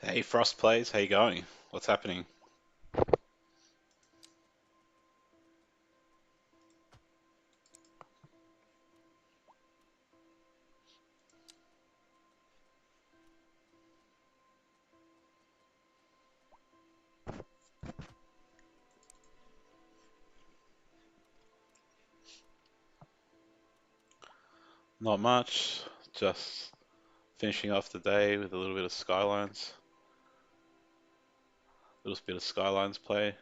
Hey Frost Plays, how you going? What's happening? Not much, just finishing off the day with a little bit of Skylines, little bit of Skylines play.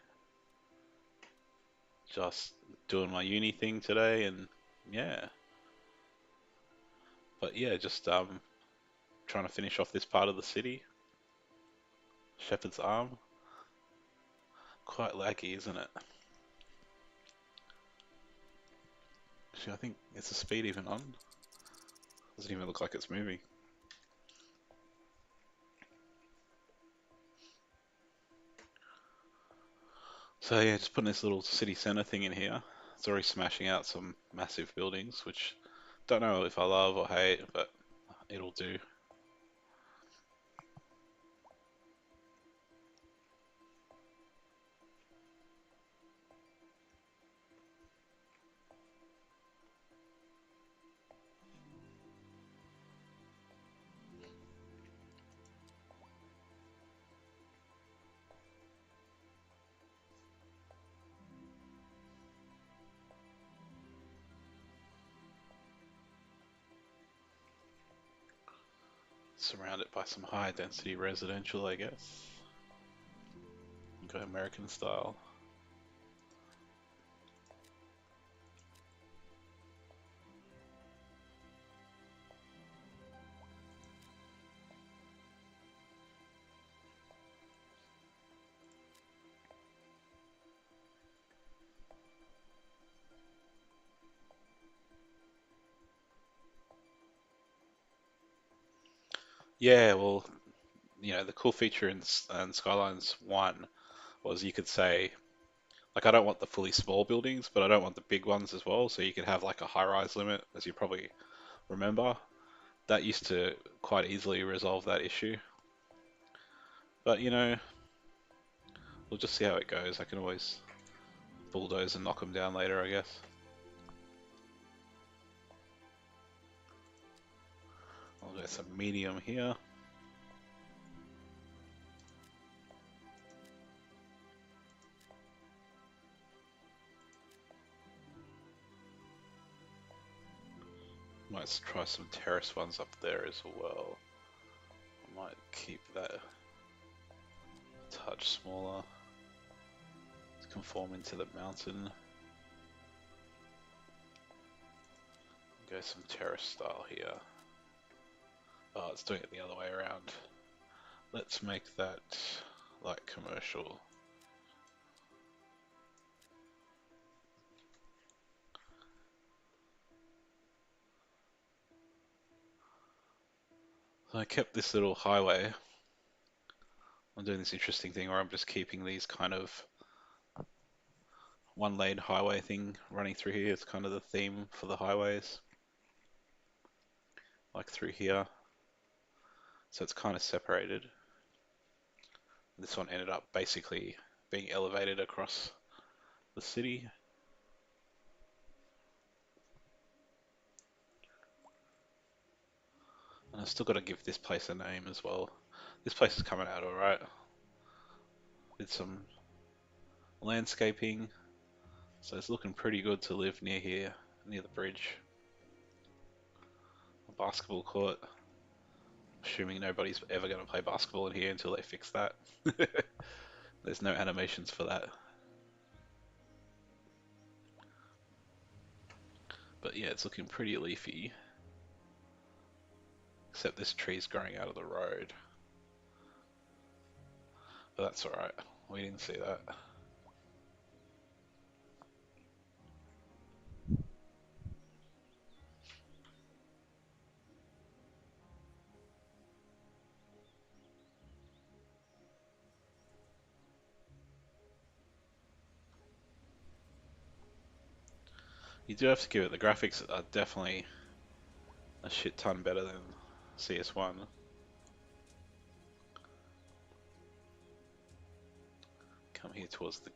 Just doing my uni thing today, and yeah. But yeah, just trying to finish off this part of the city. Shepherd's Arm, quite laggy, isn't it? Actually, I think is the speed even on? Doesn't even look like it's moving. So yeah, just putting this little city center thing in here. It's already smashing out some massive buildings, which don't know if I love or hate, but it'll do. Surrounded by some high density residential, I guess. Go American style. Yeah, well, the cool feature in Skylines 1 was you could say, like, I don't want the fully small buildings, but I don't want the big ones as well. So you could have like a high rise limit, as you probably remember. That used to quite easily resolve that issue. But, we'll just see how it goes. I can always bulldoze and knock them down later, I guess. I'll do some medium here. Might try some terrace ones up there as well. I might keep that a touch smaller to conform into the mountain. Go some terrace style here. Oh, it's doing it the other way around. Let's make that like commercial. So I kept this little highway. I'm doing this interesting thing where I'm just keeping these kind of one lane highway thing running through here. It's kind of the theme for the highways, like through here. So it's kind of separated. This one ended up basically being elevated across the city. And I've still got to give this place a name as well. This place is coming out alright. Did some landscaping, so it's looking pretty good to live near here, near the bridge. A basketball court. Assuming nobody's ever going to play basketball in here until they fix that. There's no animations for that. But yeah, it's looking pretty leafy. Except this tree's growing out of the road. But that's alright. We didn't see that. You do have to give it, the graphics are definitely a shit ton better than CS1. Come here towards the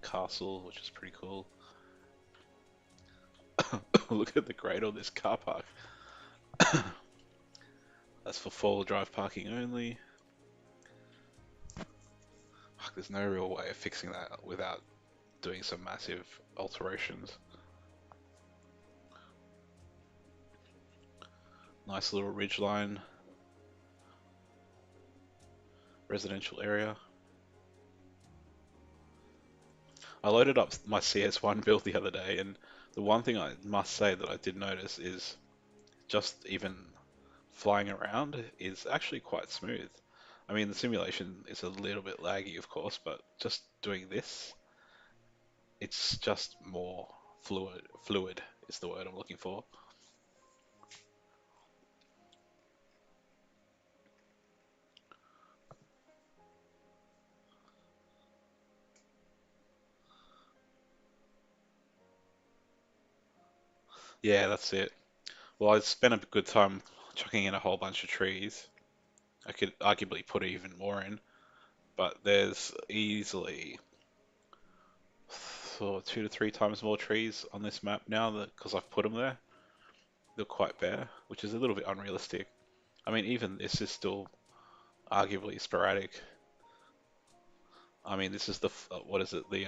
castle, which is pretty cool. Look at the grade on this car park. That's for four-wheel drive parking only. Fuck, there's no real way of fixing that without doing some massive alterations. Nice little ridge line, residential area. I loaded up my CS1 build the other day, and the one thing I must say that I did notice is just even flying around is actually quite smooth. I mean, the simulation is a little bit laggy, of course, but just doing this, it's just more fluid. Fluid is the word I'm looking for. Yeah, that's it. Well, I spent a good time chucking in a whole bunch of trees. I could arguably put even more in, but there's easily so 2 to 3 times more trees on this map now that because I've put them there. They're quite bare, which is a little bit unrealistic. I mean, even this is still arguably sporadic. I mean, this is the what is it? The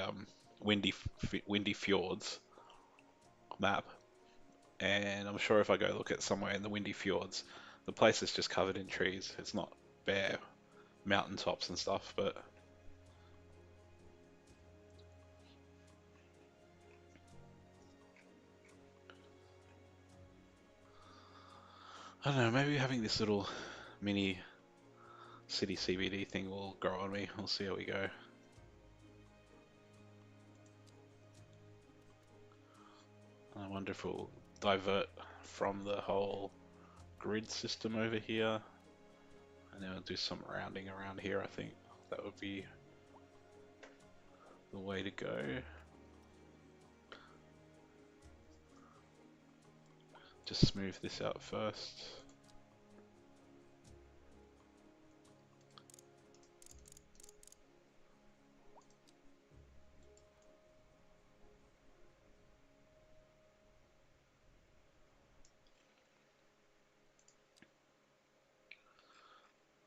windy fjords map, and I'm sure if I go look at somewhere in the windy fjords, the place is just covered in trees. It's not bare mountaintops and stuff, but I don't know. Maybe having this little mini city CBD thing will grow on me. We'll see how we go. I wonder if we'll divert from the whole grid system over here, and then we'll do some rounding around here. I think that would be the way to go. Just smooth this out first.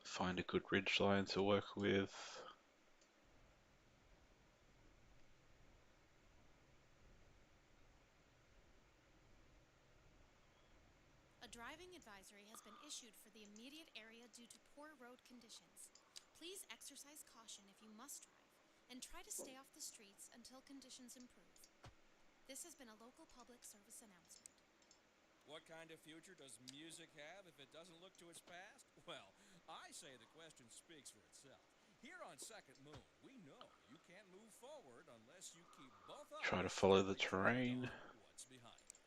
Find a good ridge line to work with. A driving advisory has been issued for the immediate area due to poor road conditions. Please exercise caution if you must drive, and try to stay off the streets until conditions improve. This has been a local public service announcement. What kind of future does music have if it doesn't look to its past? Well, I say the question speaks for itself. Here on Second Moon, we know you can't move forward unless you keep both Try to eyes follow the straight trained terrain. on what's behind you.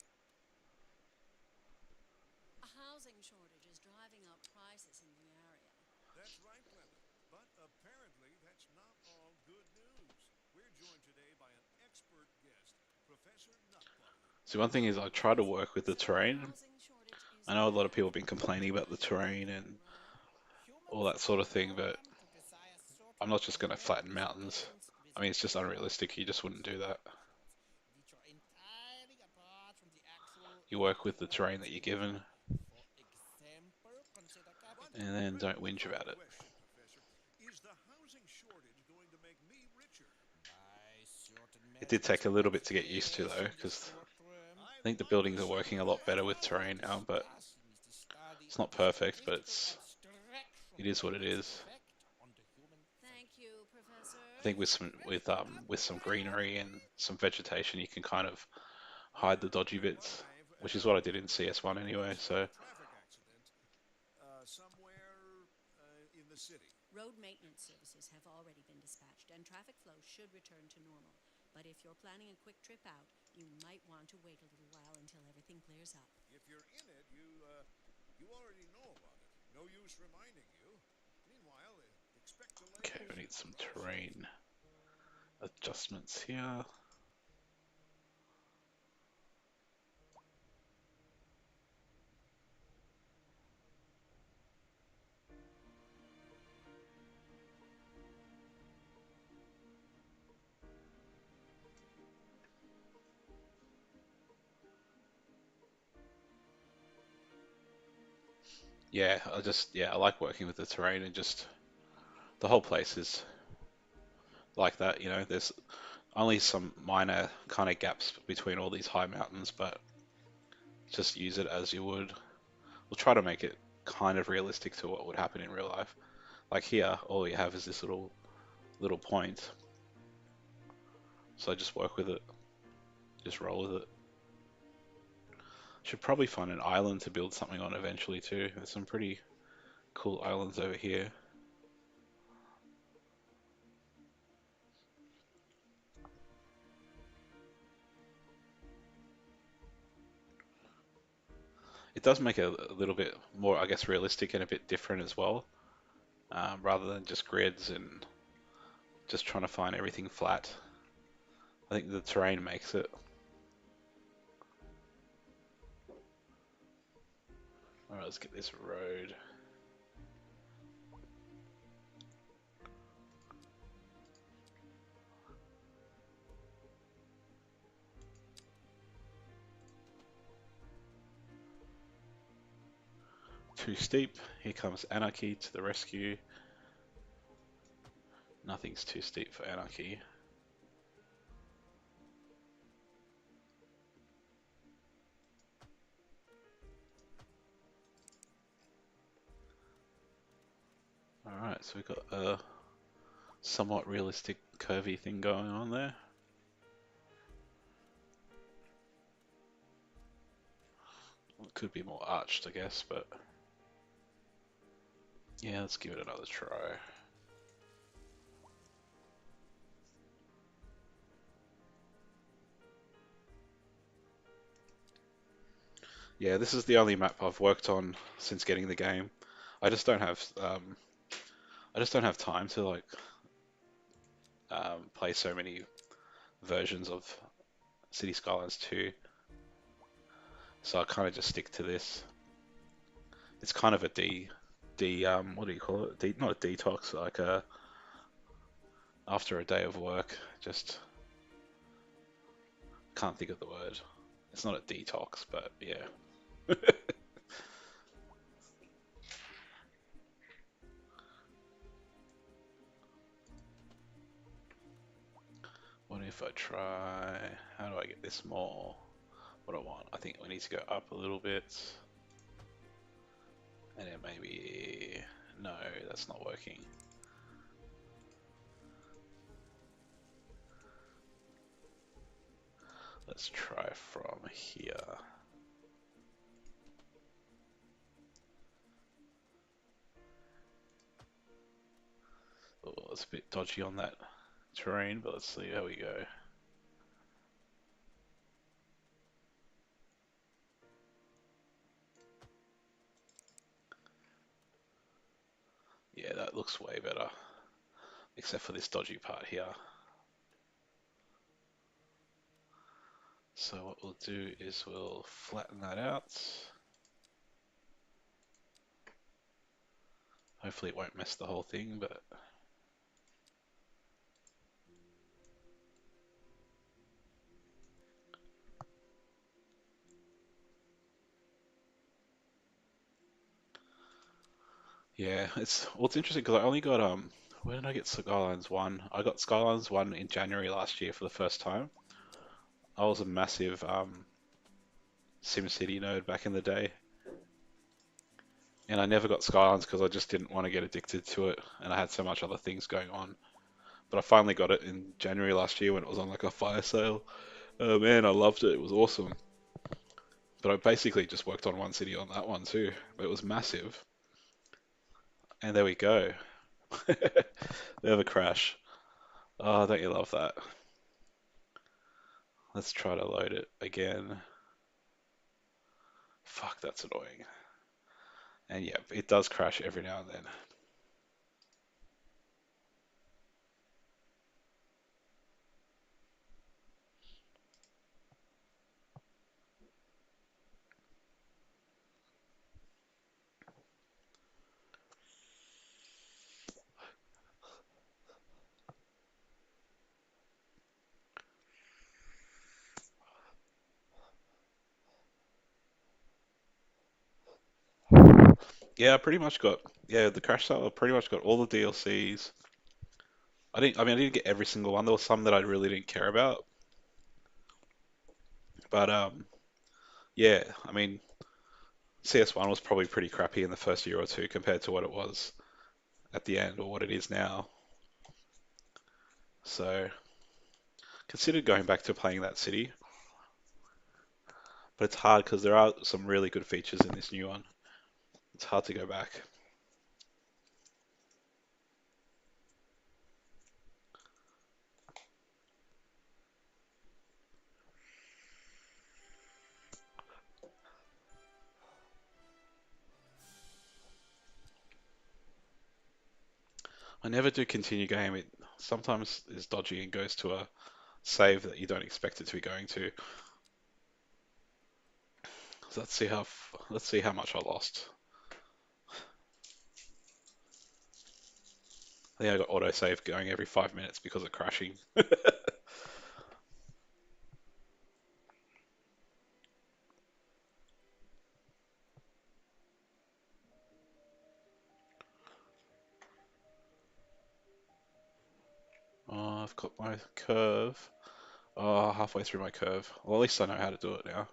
A housing shortage is driving up prices in the area. That's right, Glenda. But apparently, that's not all good news. We're joined today by an expert guest, Professor Nutbutter. See, one thing is I try to work with the So the terrain. housing shortage is I know a lot of bad people have for been the complaining people about the living terrain there, and right? all Humans that were sort of thing, but programmed to desire I'm certain not just going to innate flatten mountains. dispositions I with mean, it's just natural unrealistic. You just wouldn't do that. inclinations, which are entirely apart from the actual You work with the terrain individual's that you're given, behavior. For example, consider One and capitalism. then quick don't whinge about follow-up it. question, Professor. Is the housing shortage going to make me richer? By certain It did measures, take a little bit to get used to yes, though, in the because short term. I I'd think the like to buildings are see working a lot that. better with What we're terrain now, but discussing is the study it's of not the perfect, but statistical it's abstraction it is what of it its is. effect on the human Thank family. you, I Professor. think with with some greenery and some vegetation, you can kind of hide the dodgy We're bits, live which is what I did in from CS1 a anyway. possible So traffic accident somewhere in the city. Road maintenance services have already been dispatched and traffic flow should return to normal. But if you're planning a quick trip out, you might want to wait a little while until everything clears up. If you're in it, you already know about it. No use reminding you. Meanwhile, expect okay, delays we need and some crashes. terrain adjustments here. Yeah, I like working with the terrain and just the whole place is like that. There's only some minor kind of gaps between all these high mountains, but just use it as you would. We'll try to make it kind of realistic to what would happen in real life. Like here, all you have is this little point, so I just work with it, just roll with it. Should probably find an island to build something on eventually too. There's some pretty cool islands over here. It does make it a little bit more, I guess, realistic and a bit different as well, rather than just grids and just trying to find everything flat. I think the terrain makes it. Alright, let's get this road. Too steep. Here comes Anarchy to the rescue. Nothing's too steep for Anarchy. Alright, so we've got a somewhat realistic curvy thing going on there. It could be more arched, I guess, but yeah, let's give it another try. Yeah, this is the only map I've worked on since getting the game. I just don't have I just don't have time to like play so many versions of City Skylines 2, so I kind of just stick to this. It's kind of a what do you call it? Not a detox, like a after a day of work, just can't think of the word. It's not a detox, but yeah. What if I try? How do I get this more? What I want? I think we need to go up a little bit, and then maybe no, that's not working. Let's try from here. Oh, it's a bit dodgy on that terrain, but let's see how we go. Yeah, that looks way better, except for this dodgy part here. So what we'll do is we'll flatten that out. Hopefully it won't mess the whole thing, but yeah, it's interesting because I only got when did I get Skylines 1? I got Skylines 1 in January last year for the first time. I was a massive SimCity nerd back in the day, and I never got Skylines because I just didn't want to get addicted to it, and I had so much other things going on. But I finally got it in January last year when it was on like a fire sale. Oh man, I loved it. It was awesome. But I basically just worked on one city on that one too. But it was massive. And there we go. Never crash. Oh, don't you love that? Let's try to load it again. Fuck, that's annoying. And yeah, it does crash every now and then. Yeah, I pretty much got yeah the Crash Sale. I pretty much got all the DLCs. I didn't get every single one. There was some that I really didn't care about, but yeah. I mean, CS1 was probably pretty crappy in the first year or two compared to what it was at the end or what it is now. So considered going back to playing that city, but it's hard because there are some really good features in this new one. It's hard to go back. I never do continue game. It sometimes is dodgy and goes to a save that you don't expect it to be going to. So let's see how much I lost. I think I got autosave going every 5 minutes because of crashing. Oh, I've got my curve. Oh, halfway through my curve. Well, at least I know how to do it now.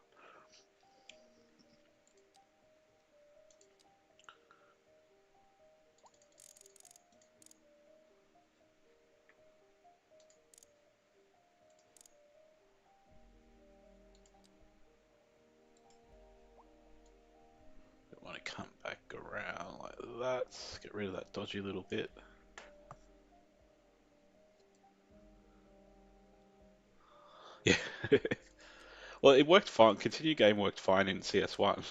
I want to come back around like that. Get rid of that dodgy little bit. Yeah. Well, it worked fine. Continue game worked fine in CS1,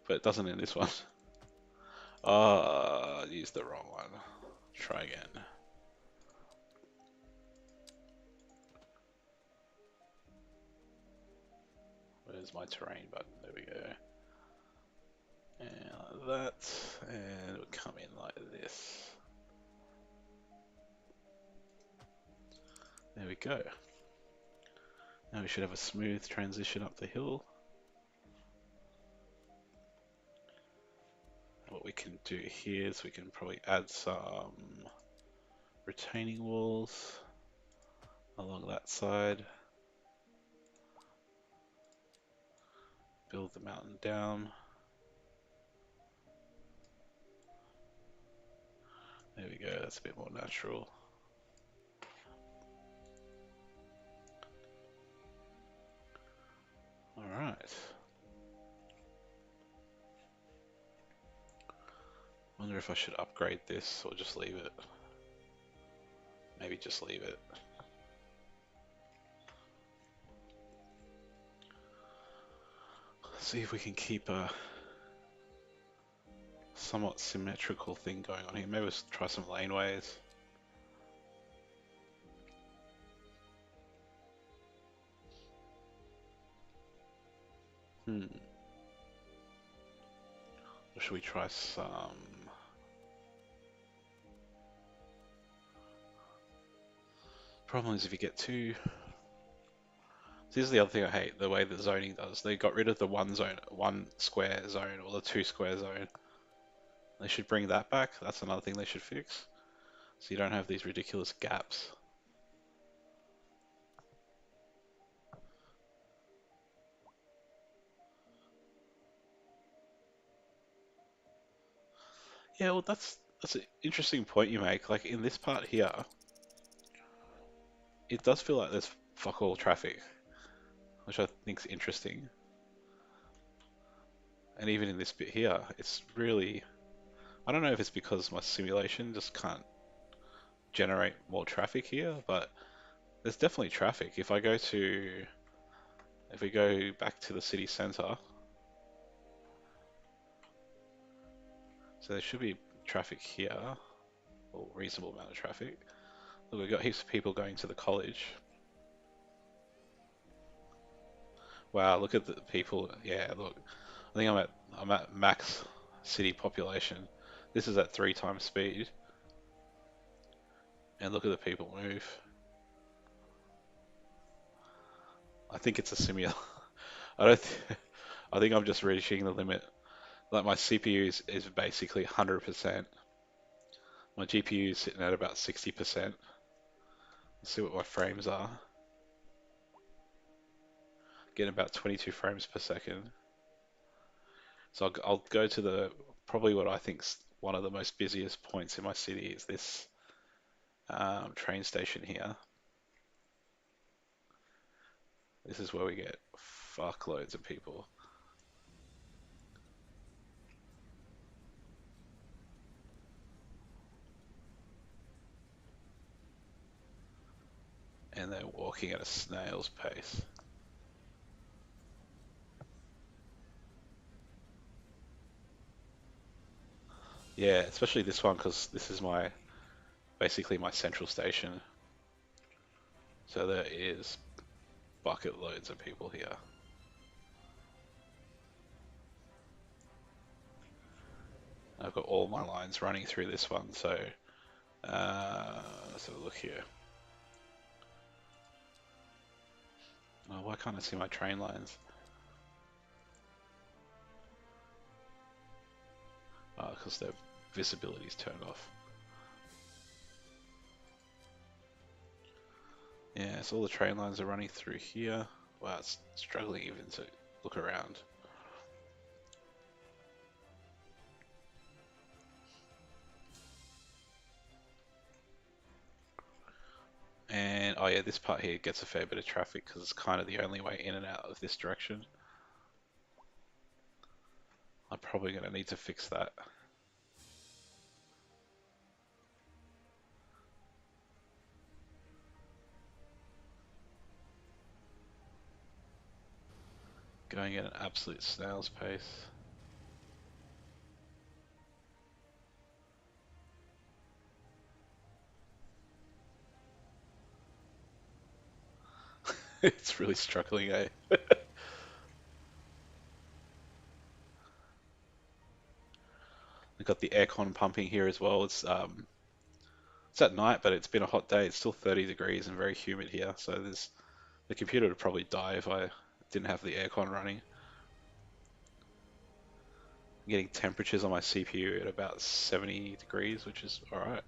but it doesn't in this one. Ah, used the wrong one. Try again. Where's my terrain button? There we go. And like that. And it would come in like this. There we go. Now we should have a smooth transition up the hill. What we can do here is we can probably add some retaining walls along that side. Build the mountain down. There we go, that's a bit more natural. Alright. Wonder if I should upgrade this or just leave it. Maybe just leave it. See if we can keep a somewhat symmetrical thing going on here. Maybe let's try some laneways. Hmm. Or should we try some... Problem is if you get too... This is the other thing I hate, the way the zoning does. They got rid of the one square zone, or the two square zone. They should bring that back. That's another thing they should fix. So you don't have these ridiculous gaps. Yeah, well, that's an interesting point you make. Like in this part here, it does feel like there's fuck all traffic, which I think's interesting. And even in this bit here, it's really, I don't know if it's because my simulation just can't generate more traffic here, but there's definitely traffic. If we go back to the city center, so there should be traffic here, or reasonable amount of traffic. Look, we've got heaps of people going to the college. Wow, look at the people. Yeah, look. I think I'm at max city population. This is at 3 times speed, and look at the people move. I think it's a simulator. I don't. I think I'm just reaching the limit. Like my CPU is basically 100%. My GPU is sitting at about 60%. Let's see what my frames are. Getting about 22 frames per second. So I'll go to the probably what I think's one of the most busiest points in my city is this train station here. This is where we get fuckloads of people. And they're walking at a snail's pace. Yeah, especially this one because this is my basically my central station. So there is bucket loads of people here. I've got all my lines running through this one, so let's have a look here. Oh, why can't I see my train lines? Oh, because their visibility's turned off. Yeah, so all the train lines are running through here. Wow, it's struggling even to look around. And oh yeah, this part here gets a fair bit of traffic because it's kind of the only way in and out of this direction. I'm probably going to need to fix that. Going at an absolute snail's pace. It's really struggling, eh? We've got the aircon pumping here as well. It's at night, but it's been a hot day. It's still 30 degrees and very humid here. So the computer would probably die if I didn't have the aircon running. I'm getting temperatures on my CPU at about 70 degrees, which is alright.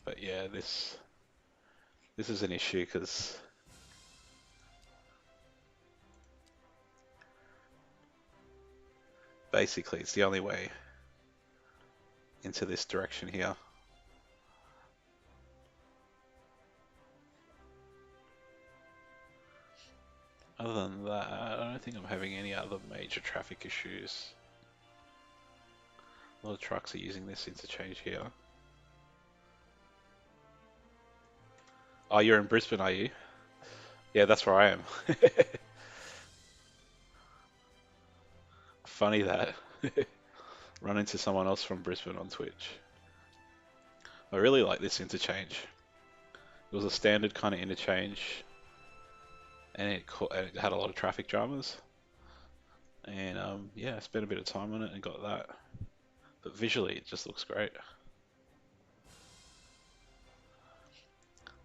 But yeah, this is an issue because basically it's the only way into this direction here. Other than that, I don't think I'm having any other major traffic issues. A lot of trucks are using this interchange here. Oh, you're in Brisbane, are you? Yeah, that's where I am. Funny that. Run into someone else from Brisbane on Twitch. I really like this interchange. It was a standard kind of interchange, and it had a lot of traffic dramas. And yeah, I spent a bit of time on it and got that. But visually, it just looks great.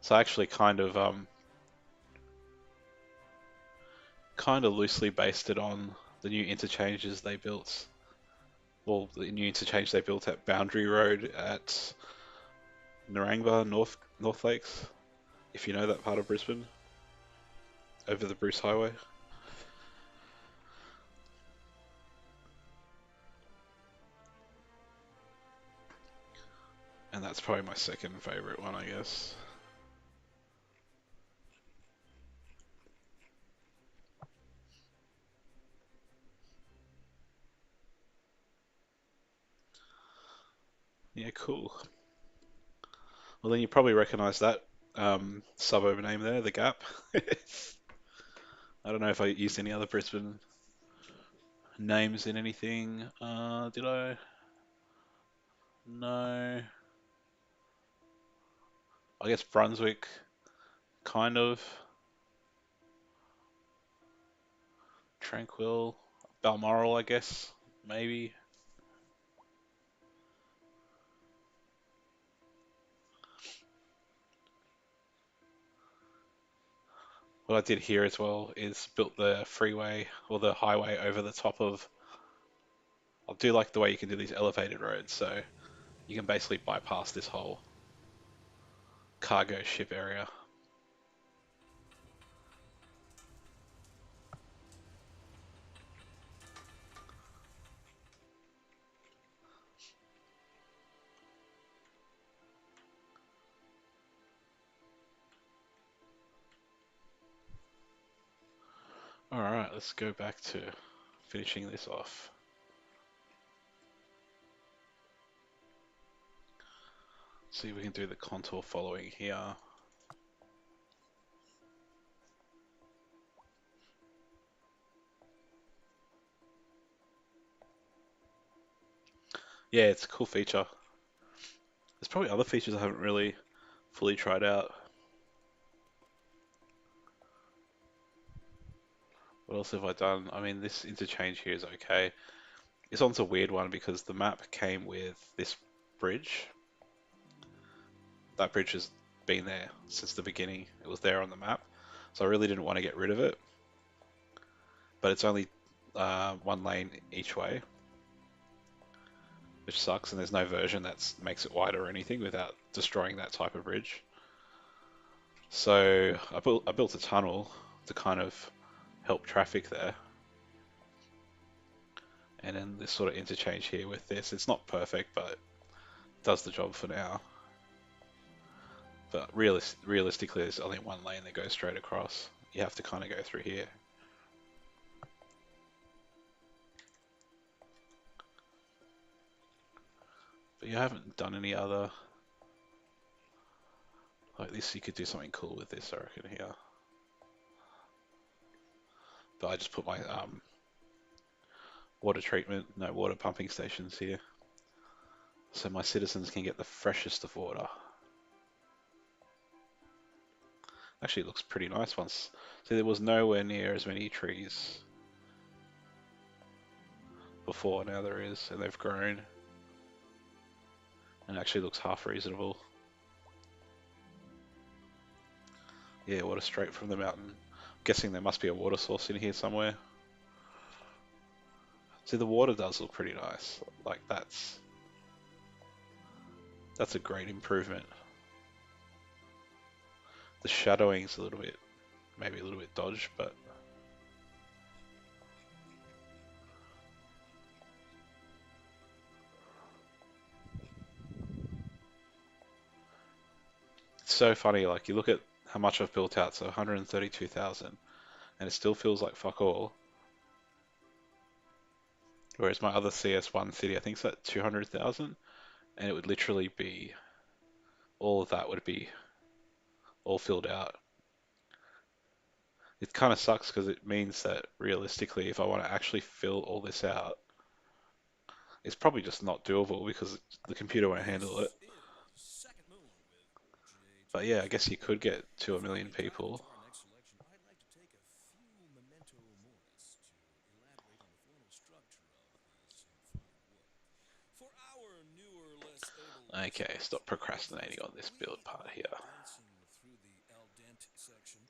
So I actually kind of loosely based it on the new interchanges they built. Well, the new interchange they built at Boundary Road at Narangba, North Lakes, if you know that part of Brisbane, over the Bruce Highway. And that's probably my second favorite one, I guess. Yeah, cool. Well, then you probably recognize that suburb name there, the Gap. I don't know if I used any other Brisbane names in anything. Did I? No. I guess Brunswick, kind of. Tranquil. Balmoral, I guess, maybe. What I did here as well is built the freeway or the highway over the top of. I'll do like the way you can do these elevated roads, so you can basically bypass this whole cargo ship area. Alright, let's go back to finishing this off. See if we can do the contour following here. Yeah, it's a cool feature. There's probably other features I haven't really fully tried out. What else have I done? I mean, this interchange here is okay. This one's a weird one because the map came with this bridge. That bridge has been there since the beginning. It was there on the map. So I really didn't want to get rid of it. But it's only one lane each way, which sucks. And there's no version that makes it wider or anything without destroying that type of bridge. So I built a tunnel to kind of help traffic there. And then this sort of interchange here with this. It's not perfect, but it does the job for now. But realistically, there's only one lane that goes straight across. You have to kind of go through here. But you haven't done any other like this. You could do something cool with this, I reckon, here. But I just put my water pumping stations here, so my citizens can get the freshest of water. Actually, it looks pretty nice once. See, there was nowhere near as many trees before, now there is, and they've grown. And actually looks half reasonable. Yeah, water straight from the mountain. I'm guessing there must be a water source in here somewhere. See, the water does look pretty nice. Like that's a great improvement. The shadowing's a little bit, maybe a little bit dodged, but it's so funny. Like you look at how much I've built out, so 132,000, and it still feels like fuck all. Whereas my other CS1 city, I think it's at 200,000, and it would literally be all of that would be all filled out. It kind of sucks because it means that realistically, if I want to actually fill all this out, it's probably just not doable because the computer won't handle it. This is Second Moon with But yeah, I JT. guess you could get to a Before million we dive people. into our next selection, I'd like to take a few memento moris to elaborate on the formal structure of the symphonic work. For our newer, less able Okay, listeners, stop procrastinating advise on this we build part will here. be dancing through the al dente section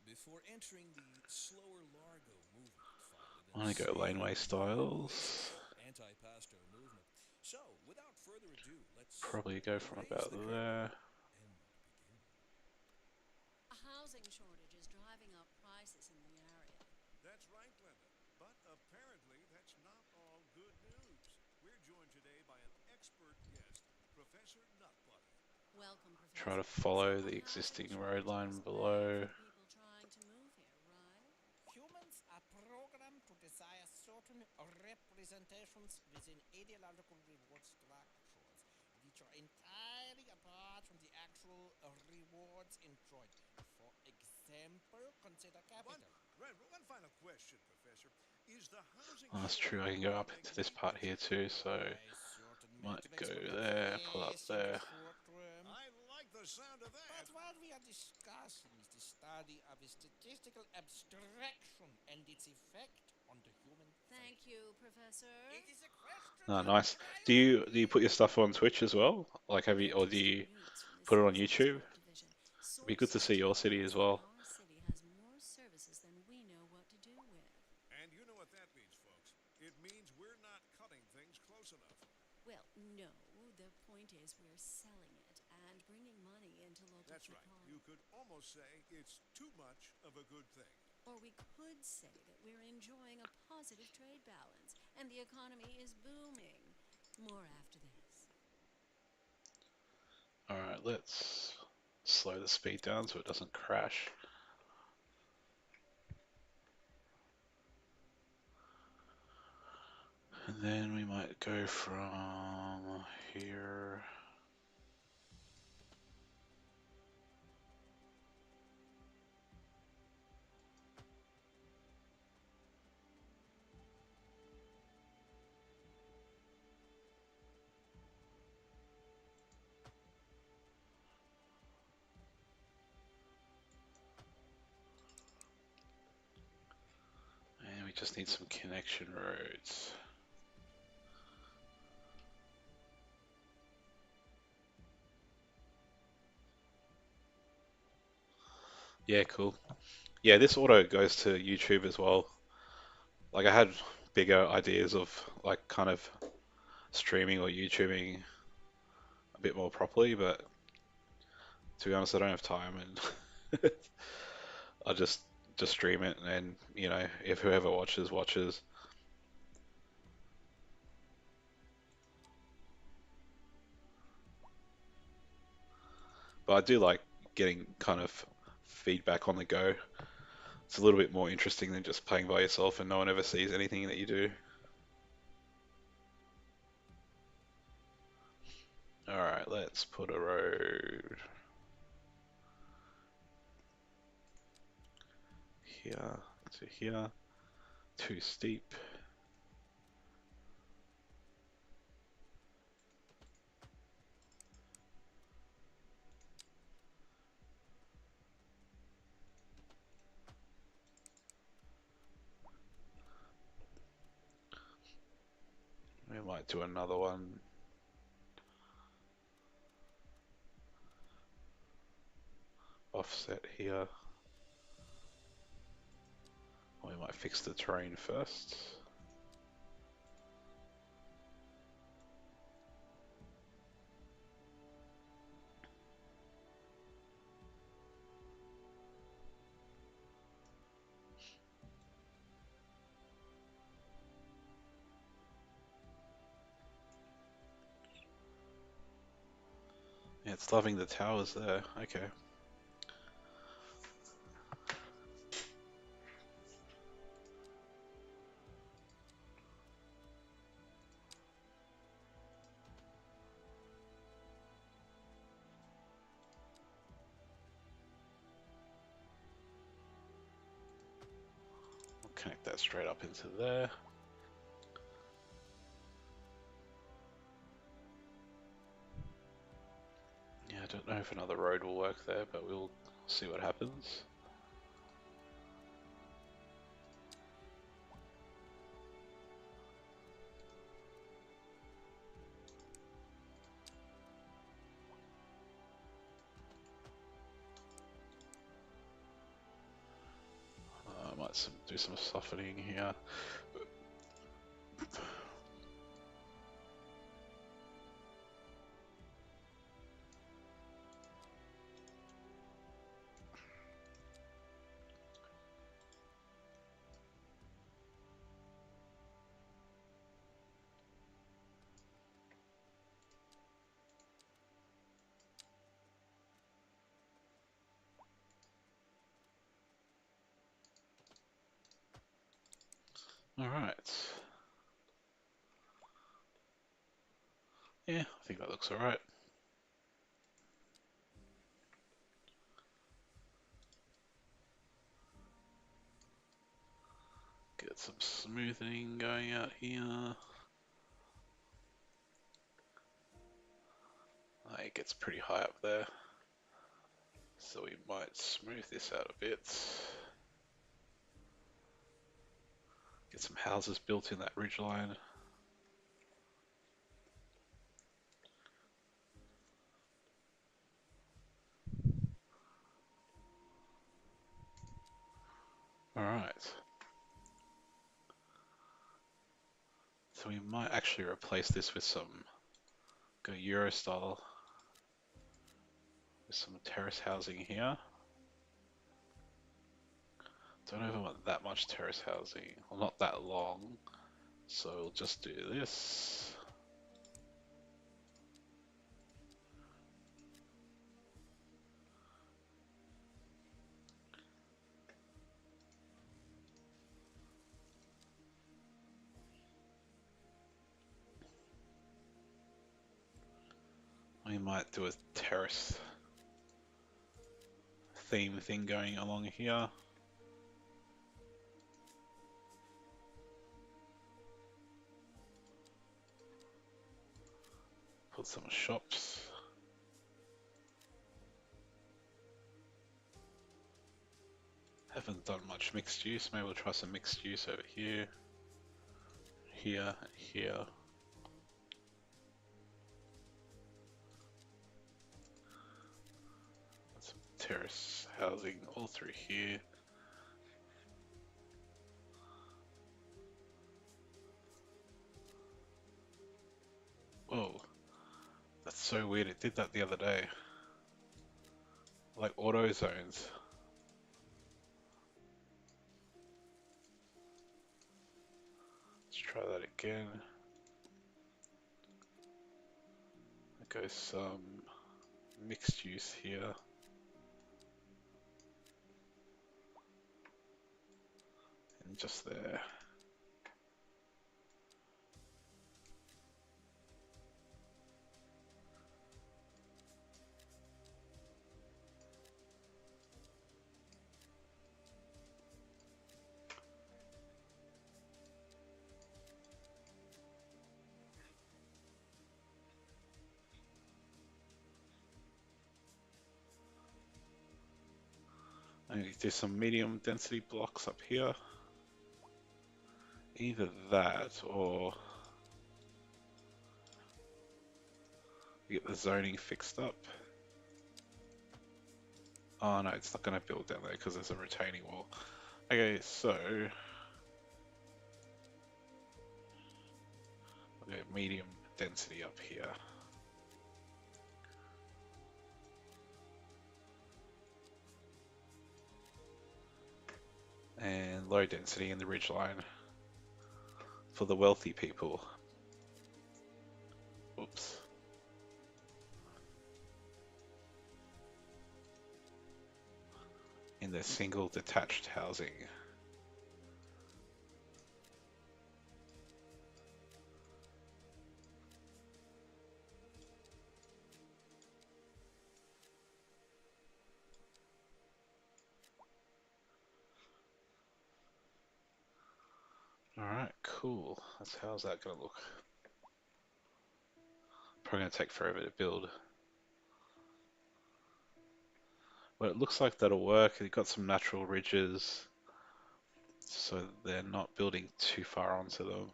before entering the slower largo movement, followed I'm in gonna go savory laneway minimalist styles. anti-pasto movement. So, without further ado, let's Probably go from raise about the curtain there. and begin. A housing shortage is driving up prices in the area. That's right, Glenda. But apparently, that's not all good news. We're joined today by an expert guest, Professor Nutbutter. Welcome, Try to Professor. So follow a the housing existing road shortage line isn't bad below. for people trying to move here, right? Humans are programmed to desire certain representations within ideological reward structures, which are entirely apart from the actual rewards enjoyed. For example, consider One, capital. one final question, Professor. Is the housing Oh, that's true, I can shortage go up causing into this part maintenance here too, so Why, certain might go maintenance will not there, pull up face in the there. short term. I like the sound of that. But what we are discussing is the study of a statistical abstraction and its effect on the human Thank family. you, Professor. It is a question Oh, of nice. Do you put your priority. stuff on Twitch as well? Like, have you, or do Interesting you news from the put it on Citizens YouTube? Group division. It'd be good to Sources see your tell city us as that well. our city has more could almost say it's too much of a good thing. Or we could say that we're enjoying a positive trade balance and the economy is booming. More after this. Alright, let's slow the speed down so it doesn't crash. And then we might go from here. And we just need some connection roads. Yeah, cool. Yeah, this auto goes to YouTube as well. Like I had bigger ideas of like kind of streaming or YouTubing a bit more properly, but to be honest, I don't have time and I just stream it and if whoever watches watches. But I do like getting kind of feedback on the go. It's a little bit more interesting than just playing by yourself and no one ever sees anything that you do. Alright, let's put a road here to here. Too steep. We might do another one. Offset here. We might fix the terrain first. Yeah, it's loving the towers there. Okay. We'll connect that straight up into there. Yeah, I don't know if another road will work there, but we'll see what happens. I might do some softening here. Alright. Yeah, I think that looks alright. Get some smoothing going out here. It gets pretty high up there. So we might smooth this out a bit. Get some houses built in that ridgeline. Alright. So we might actually replace this with some, go Euro style, with some terrace housing here. Don't even want that much terrace housing, well, not that long. So we'll just do this. We might do a terrace theme thing going along here. Put some shops. Haven't done much mixed use. Maybe we'll try some mixed use over here, here, and here. Some terrace housing all through here. Whoa, that's so weird. It did that the other day. Like auto zones. Let's try that again. Go some mixed use here. And just there. I'm going to do some medium density blocks up here. Either that or get the zoning fixed up. Oh no, it's not going to build down there because there's a retaining wall. Okay, so we'll get medium density up here. And low density in the ridgeline for the wealthy people. Oops. In the single detached housing. Alright, cool. How's that gonna look? Probably gonna take forever to build. But it looks like that'll work. You've got some natural ridges, so they're not building too far onto them.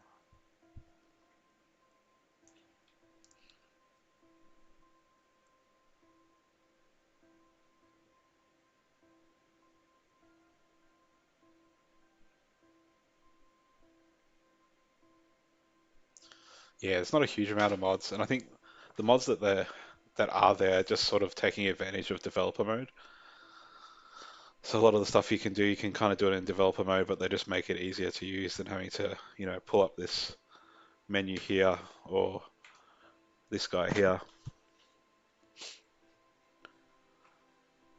Yeah, it's not a huge amount of mods, and I think the mods that are there are just sort of taking advantage of developer mode. So a lot of the stuff you can do, you can kind of do it in developer mode, but they just make it easier to use than having to, pull up this menu here or this guy here.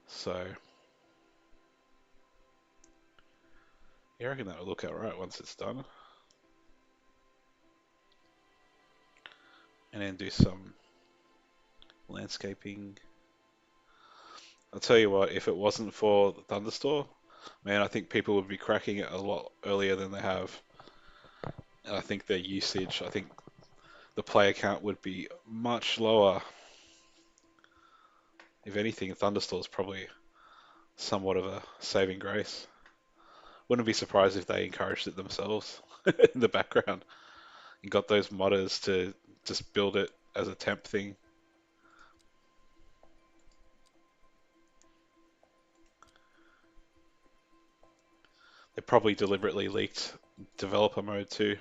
So yeah, I reckon that'll look alright once it's done. And then do some landscaping. I'll tell you what, if it wasn't for the Thunderstorm, man, I think people would be cracking it a lot earlier than they have. And I think their usage, I think the player count would be much lower. If anything, Thunderstorm's probably somewhat of a saving grace. Wouldn't be surprised if they encouraged it themselves in the background and got those modders to just build it as a temp thing. They probably deliberately leaked developer mode too.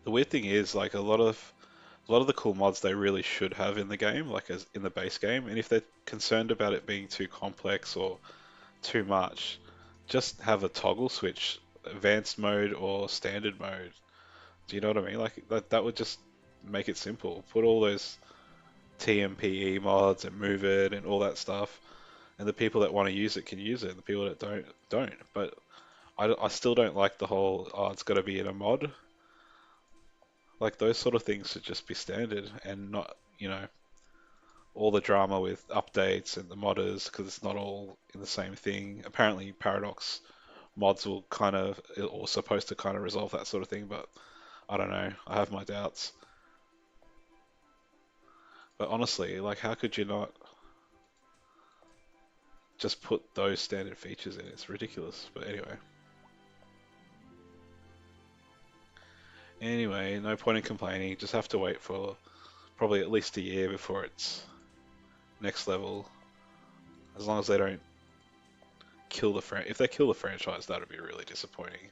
The weird thing is, like a lot of the cool mods they really should have in the game, like as in the base game, and if they're concerned about it being too complex or too much, just have a toggle switch, advanced mode or standard mode. Do you know what I mean? Like that would just make it simple. Put all those TMPE mods and move it and all that stuff, and the people that want to use it can use it, and the people that don't. But I still don't like the whole, oh, it's got to be in a mod. Like those sort of things should just be standard and not, all the drama with updates and the modders because it's not all in the same thing. Apparently, Paradox mods will kind of, or supposed to kind of resolve that sort of thing, but I don't know. I have my doubts. But honestly, like, how could you not just put those standard features in? It's ridiculous. But anyway, no point in complaining. Just have to wait for probably at least a year before it's next level. As long as they don't kill the if they kill the franchise, that would be really disappointing.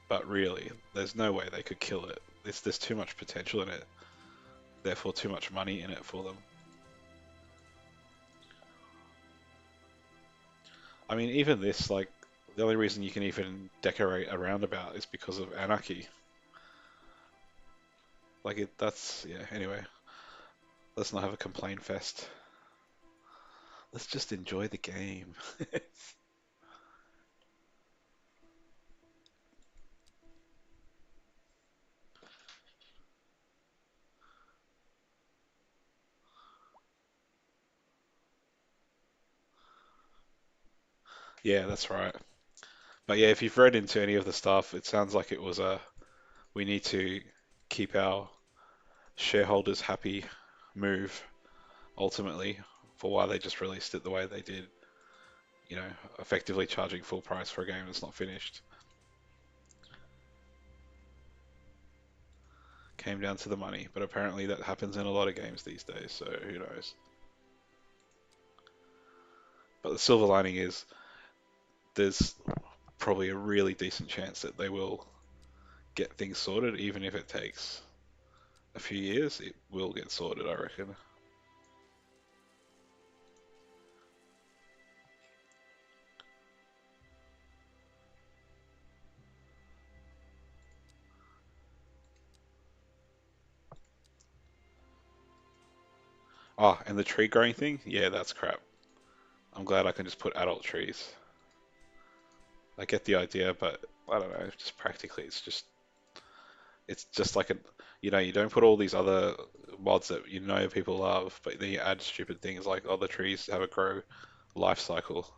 But really, there's no way they could kill it. There's too much potential in it, therefore too much money in it for them. I mean, even this, like, the only reason you can even decorate a roundabout is because of anarchy. Like, yeah, anyway, let's not have a complaint fest. Let's just enjoy the game. Yeah, that's right. But yeah, if you've read into any of the stuff, it sounds like it was we need to keep our shareholders happy move, ultimately, for why they just released it the way they did, effectively charging full price for a game that's not finished. Came down to the money, but apparently that happens in a lot of games these days, so who knows. But the silver lining is there's probably a really decent chance that they will get things sorted, even if it takes a few years, it will get sorted, I reckon. Oh, and the tree growing thing? Yeah, that's crap. I'm glad I can just put adult trees. I get the idea, but I don't know, just practically it's just like you don't put all these other mods that people love, but then you add stupid things like, oh, the trees have a grow life cycle.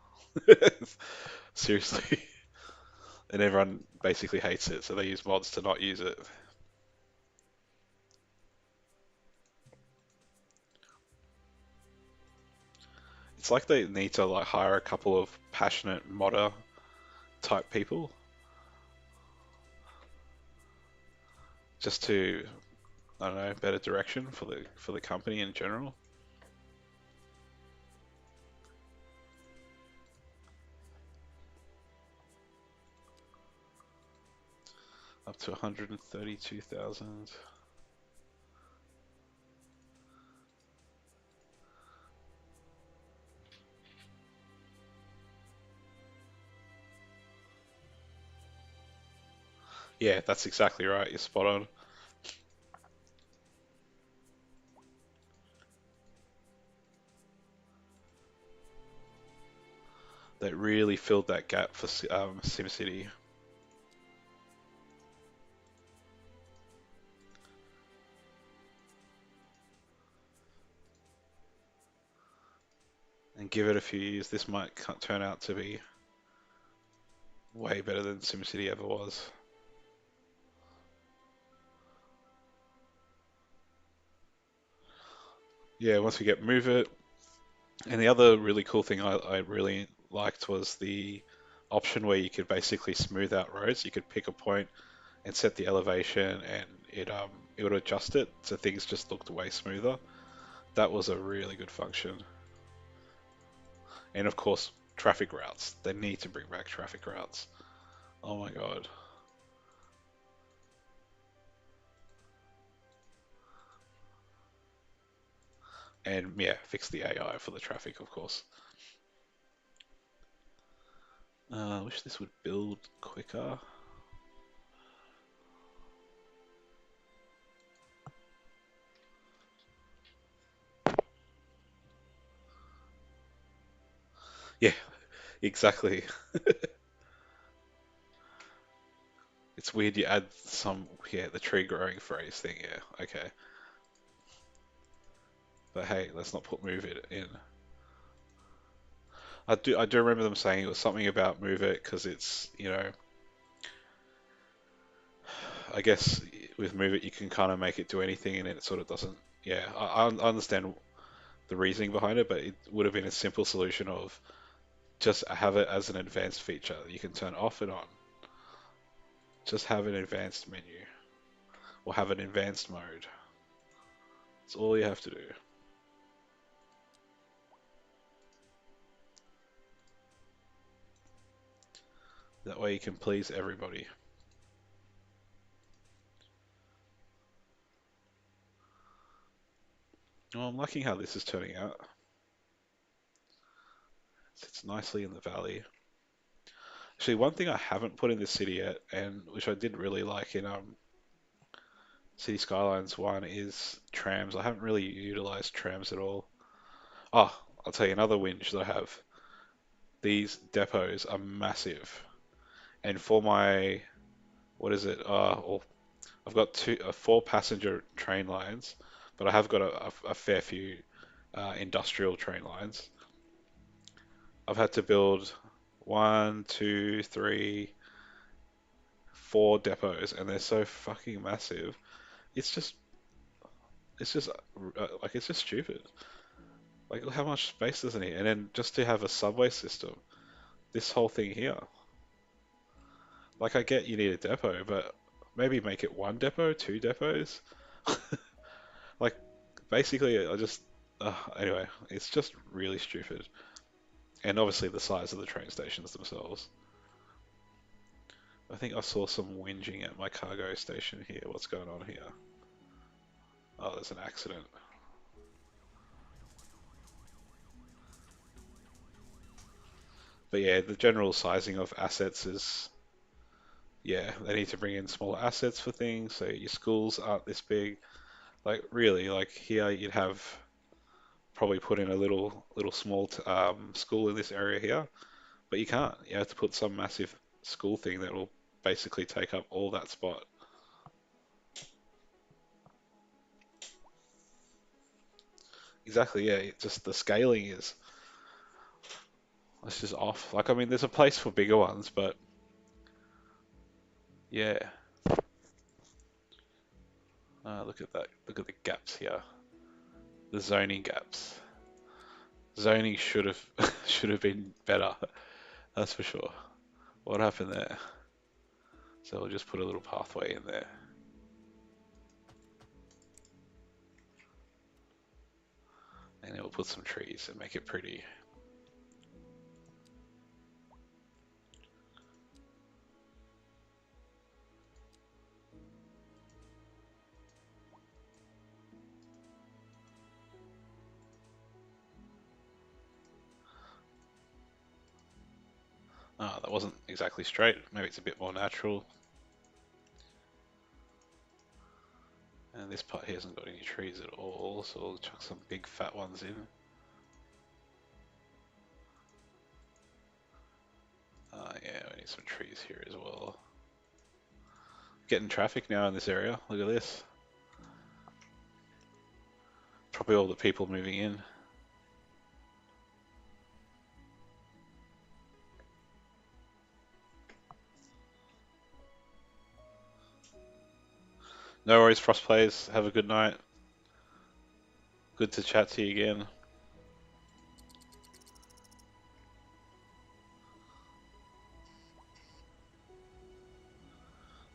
Seriously. And everyone basically hates it, so they use mods to not use it. It's like they need to like hire a couple of passionate modder type people just to, I don't know, better direction for the company in general. Up to 132,000. Yeah, that's exactly right. You're spot on. That really filled that gap for SimCity. And give it a few years, this might turn out to be way better than SimCity ever was. Yeah, once we get Move It. And the other really cool thing I really liked was the option where you could basically smooth out roads. You could pick a point and set the elevation, and it would adjust it so things just looked way smoother. That was a really good function. And of course, traffic routes. They need to bring back traffic routes. Oh my God. And yeah, fix the AI for the traffic, of course. I wish this would build quicker. Yeah, exactly. It's weird you add some, yeah, the tree growing phrase thing, yeah, okay. But hey, let's not put move it in. I do remember them saying it was something about move it because it's, I guess with move it you can kind of make it do anything and it sort of doesn't. Yeah, I understand the reasoning behind it, but it would have been a simple solution of just have it as an advanced feature that you can turn off and on. Just have an advanced menu or have an advanced mode. That's all you have to do. That way you can please everybody. Oh, I'm liking how this is turning out. It sits nicely in the valley. Actually, one thing I haven't put in the city yet, and which I did really like in City Skylines 1 is trams. I haven't really utilized trams at all. Oh, I'll tell you another whinge that I have. These depots are massive. And for my, what is it? Well, I've got four passenger train lines, but I have got a fair few industrial train lines. I've had to build one, two, three, four depots, and they're so fucking massive. It's just, like it's just stupid. Like how much space does it need? And then just to have a subway system, this whole thing here. Like I get you need a depot, but maybe make it one depot, two depots. Like basically, anyway, it's just really stupid. And obviously the size of the train stations themselves. I think I saw some whinging at my cargo station here. What's going on here? Oh, there's an accident. But yeah, the general sizing of assets is, yeah, they need to bring in smaller assets for things. So your schools aren't this big. Like really, like here you'd have probably put in a little small school in this area here, but you can't. You have to put some massive school thing that will basically take up all that spot. Exactly, yeah. Just the scaling is it's just off. Like I mean, there's a place for bigger ones, but yeah. Look at that. Look at the gaps here. The zoning gaps. Zoning should have should have been better. That's for sure. What happened there? So we'll just put a little pathway in there. And then we'll put some trees and make it pretty. That wasn't exactly straight. Maybe it's a bit more natural. And this part here hasn't got any trees at all, so we'll chuck some big fat ones in. Yeah, we need some trees here as well. Getting traffic now in this area. Look at this. Probably all the people moving in. No worries, Frost Players. Have a good night. Good to chat to you again.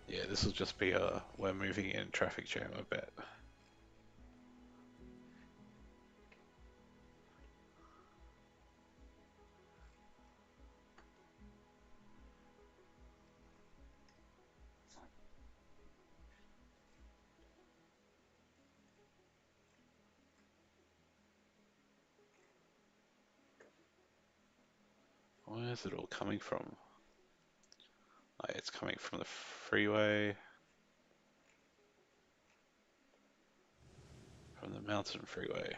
Yeah, this will just be a we're moving in traffic jam, I bet. Where's it all coming from? Oh, it's coming from the freeway, from the mountain freeway.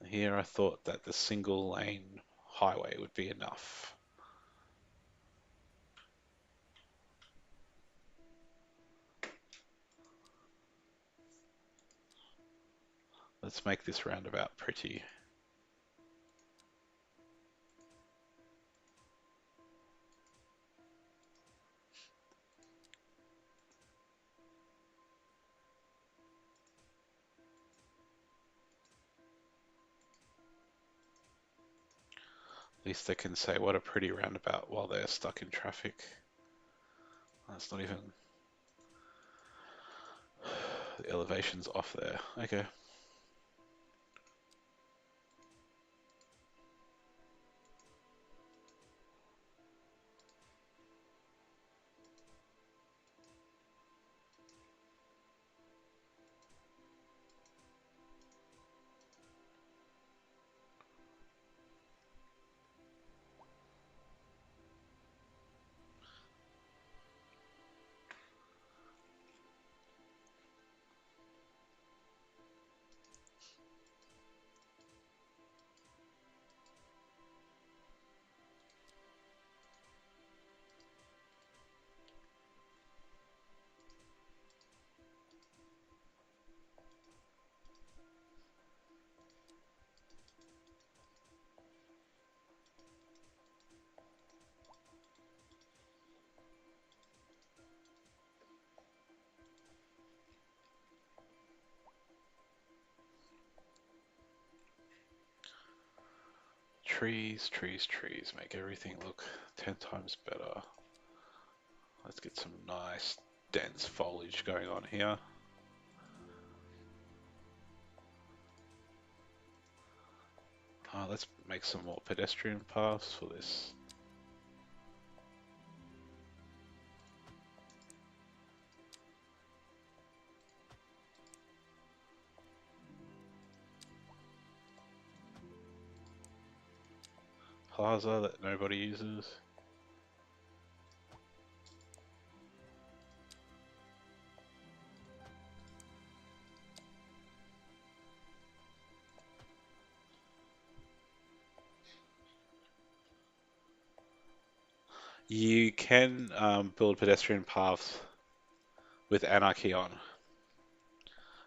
Here I thought that the single lane highway would be enough. Let's make this roundabout pretty. At least they can say what a pretty roundabout while they're stuck in traffic. That's not even, the elevation's off there. Okay. Trees, trees, trees. Make everything look 10 times better. Let's get some nice dense foliage going on here. Let's make some more pedestrian paths for this. Plaza that nobody uses. You can build pedestrian paths with anarchy on,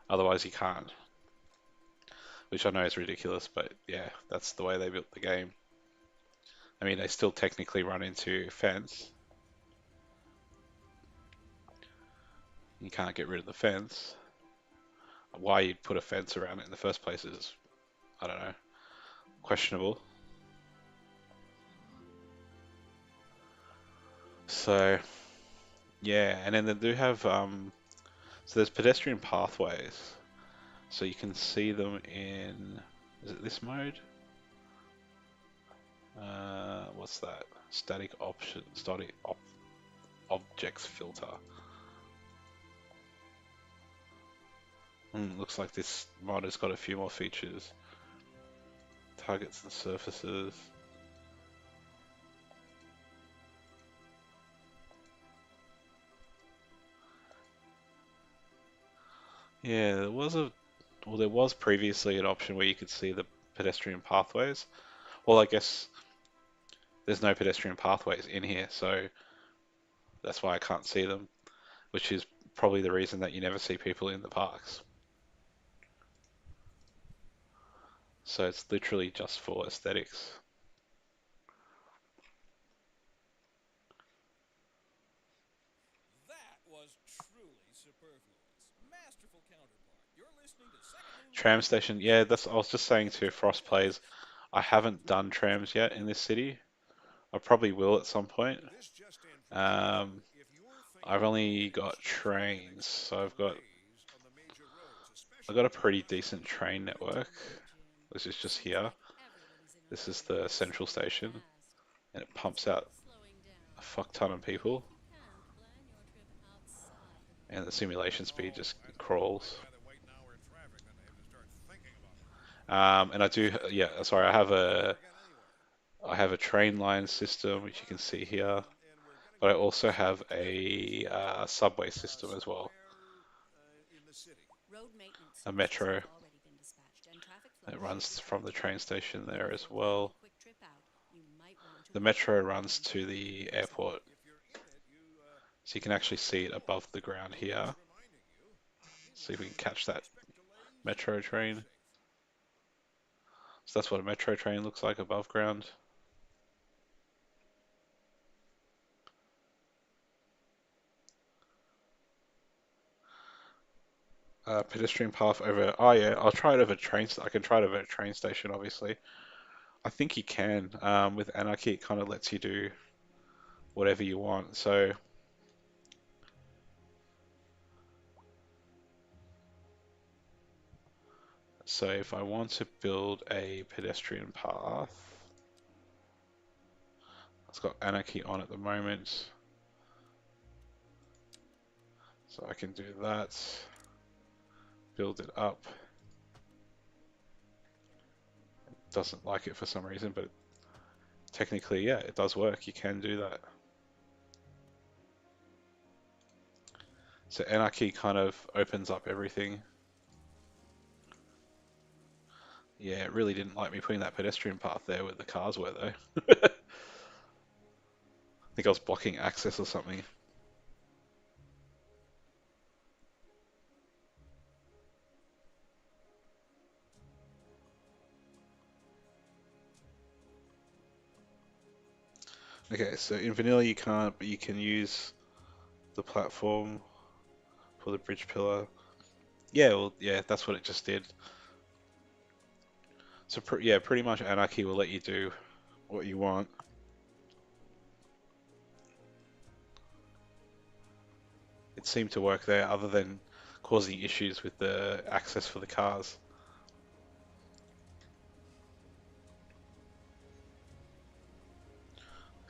otherwise you can't. Which I know is ridiculous, but yeah, that's the way they built the game. I mean, they still technically run into fence. You can't get rid of the fence. Why you'd put a fence around it in the first place is, I don't know, questionable. So yeah, and then they do have so there's pedestrian pathways, so you can see them in, is it this mode? What's that? Static option, objects filter. Looks like this mod has got a few more features. Targets and surfaces. Yeah, there was previously an option where you could see the pedestrian pathways. Well, I guess there's no pedestrian pathways in here, so that's why I can't see them, which is probably the reason that you never see people in the parks. So it's literally just for aesthetics. That was truly superfluous. Masterful counterpart. You're listening to Second Moon Tram Radio. station, yeah, that's I was just saying to Frost Plays, I haven't done trams yet in this city. I probably will at some point. This just in from Spencer. Um, If you're I've thinking of only weekends, got there's been an trains, so expected raise on the major roads, I've got especially a down pretty by the decent Metro. train network. Good, Jim. This is just Seems here. like everyone's in a This is hurry the and central so station, fast. and it It's pumps out worth slowing a down. fuck ton of And if people. you can, plan your trip outside the and the simulation speed Oh, just I suppose they'd crawls. rather wait an hour in traffic than to have to start thinking about it. And I But do, still, yeah, it's sorry, good to be here again anyway. I have a train line We're system, which you can live, see here, and we're going to but I give you also some have clarification a on subway system as well, somewhere in the city. Road maintenance a services metro have already been dispatched, and traffic flow that should runs from return the to train normal. station But there if as you're planning well. a quick trip out, you might want to The wait a metro little while runs until to everything the clears up. airport, If you're in it, so you can actually might see want it to above know. the ground So here. just reminding you, See if we can catch that expect delays metro and be train. safe. So that's what a metro train looks like above ground. Pedestrian path over. Oh yeah, I'll try it over train. I can try it over a train station, obviously. I think you can. With Anarchy, it kind of lets you do whatever you want. So if I want to build a pedestrian path, it's got Anarchy on at the moment, so I can do that. Build it up. Doesn't like it for some reason, but technically, yeah, it does work. You can do that. So Anarchy kind of opens up everything. Yeah, it really didn't like me putting that pedestrian path there where the cars were, though. I think I was blocking access or something. Okay, so in vanilla you can't, but you can use the platform for the bridge pillar. Yeah, well, yeah, that's what it just did. So yeah, pretty much Anarchy will let you do what you want. It seemed to work there, other than causing issues with the access for the cars.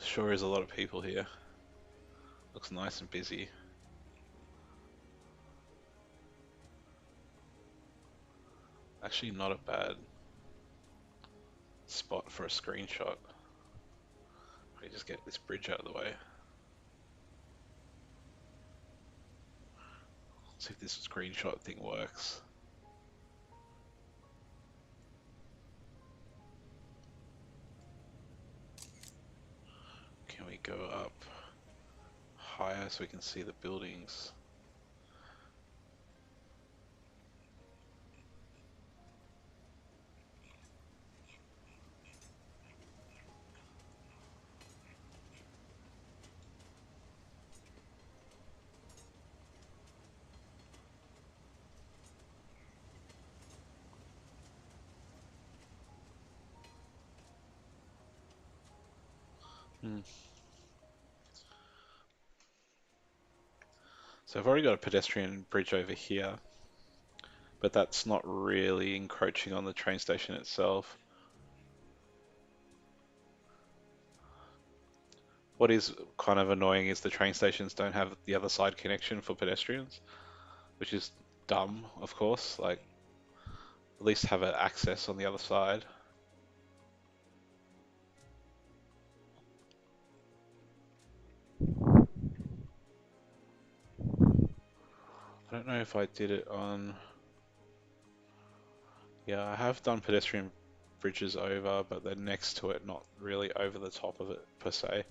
Sure is a lot of people here. Looks nice and busy. Actually, not a bad spot for a screenshot. Let me just get this bridge out of the way. See if this screenshot thing works. Can we go up higher so we can see the buildings? Hmm. So I've already got a pedestrian bridge over here, but that's not really encroaching on the train station itself. What is kind of annoying is the train stations don't have the other side connection for pedestrians, which is dumb, of course. Like, at least have an access on the other side. I don't know if I did it on... Yeah, I have done pedestrian bridges over, but they're next to it, not really over the top of it, per se.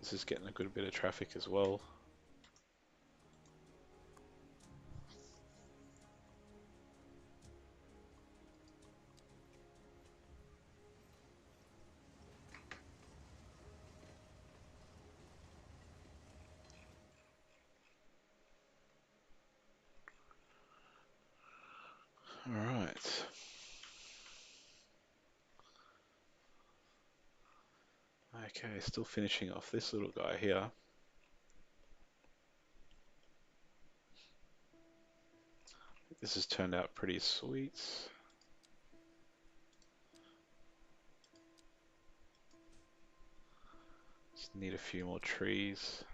This is getting a good bit of traffic as well. Alright. Okay, still finishing off this little guy here. This has turned out pretty sweet. Just need a few more trees.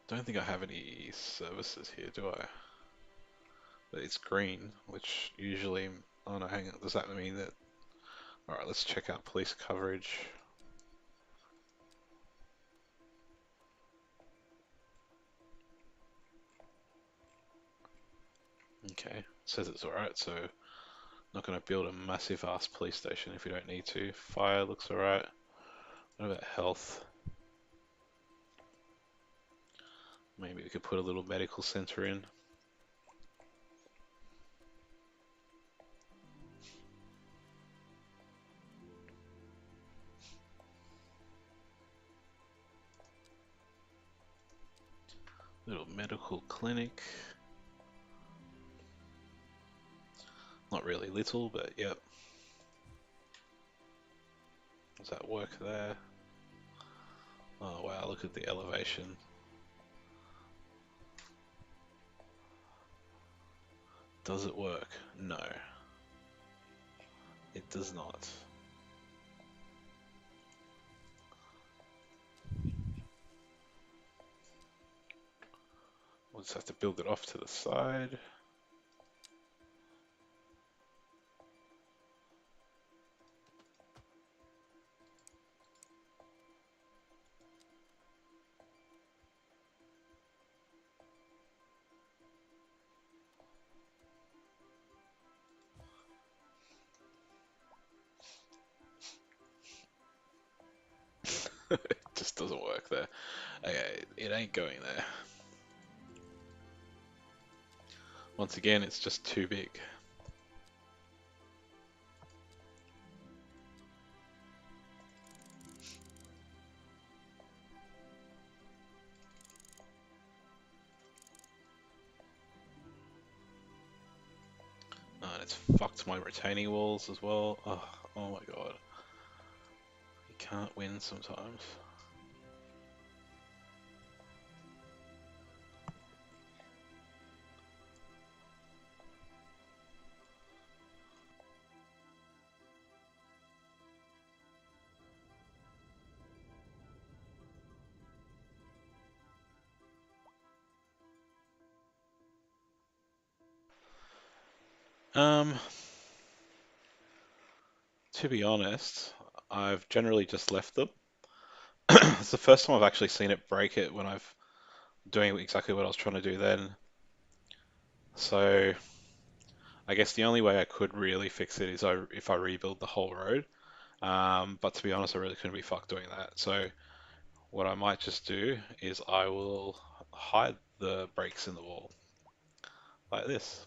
Don't think I have any services here, do I? But it's green, which usually... Oh no, hang on. Does that mean that... Alright, let's check out police coverage. Okay, says it's alright, so not going to build a massive ass police station if you don't need to. Fire looks alright. What about health? Maybe we could put a little medical center in. Little medical clinic. Not really little, but yep. Does that work there? Oh wow, look at the elevation. Does it work? No. It does not. We'll just have to build it off to the side. It just doesn't work there. Okay, it ain't going there. Once again, it's just too big. And it's fucked my retaining walls as well. Oh my god. You can't win sometimes. Um, to be honest, I've generally just left them. It's the first time I've actually seen it break it when I've doing exactly what I was trying to do then. So I guess the only way I could really fix it is if I rebuild the whole road. But to be honest, I really couldn't be fucked doing that. So what I might just do is I will hide the breaks in the wall like this.